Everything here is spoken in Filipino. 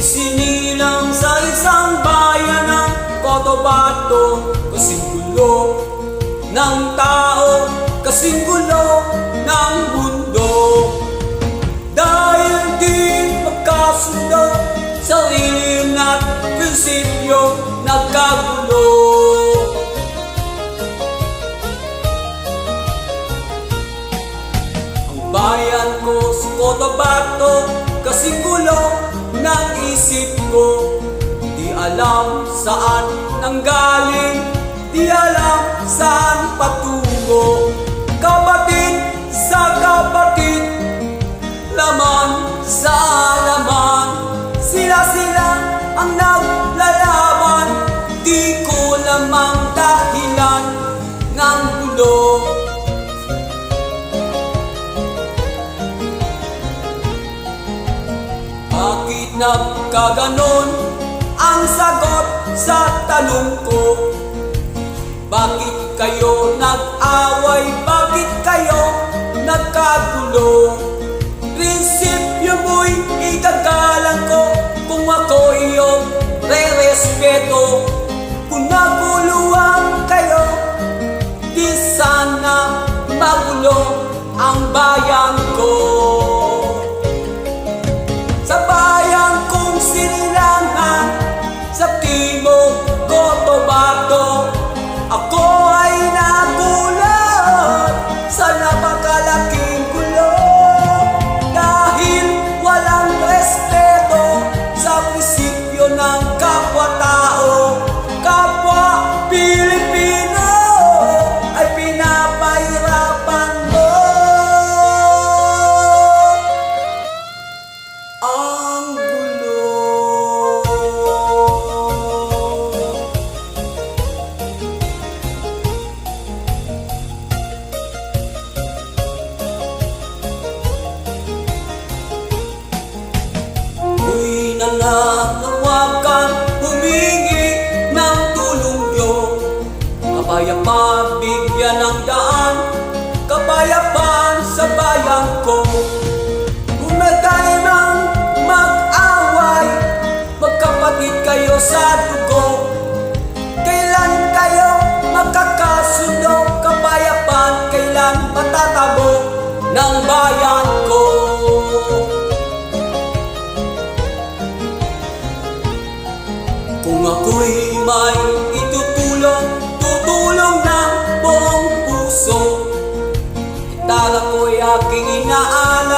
Isinilang sa isang bayan ng Cotabato, kasing gulo ng tao, kasing gulo ng mundo. Dahil di magkasundo, sarili at prinsipyo nagkagulo. Ang bayan ko sa Cotabato, kasing gulo ng isip ko. Di alam saan nanggaling, di alam saan patungo. Kapatid sa kapatid, laman sa laman, sila ang naglalaban. Di ko lamang dahilan ng gulo. Bakit nagkaganon ang sagot sa tanong ko? Bakit kayo nag-away? Bakit kayo nagkagulo? Prinsipyo mo'y igagalang ko kung ako iyong re-respeto. Kung naguluhan kayo, di sana magulo ang bayan ko. Sa bayan kong sinilangan, sa Timog Cotabato, ako ay nagulat sa napakalaking gulo. Dahil walang respeto sa prinsipyo ng kapwa-tao, kapwa Pilipino ay pinapahirapan mo. Ang gulo. Ako'y nananawagan, humingi ng tulong nyo. Kapayapaan, bigyan ng daan, kapayapaan sa bayan ko. Huwag nang mag-away, magkapatid kayo sa dugo. Kailan kayo magkakasundo? Kapayapaan, kailan matatabo ng bayan ko? Kung ako'y may itutulong, tutulong ng buong puso. Itala ko'y aking inaan,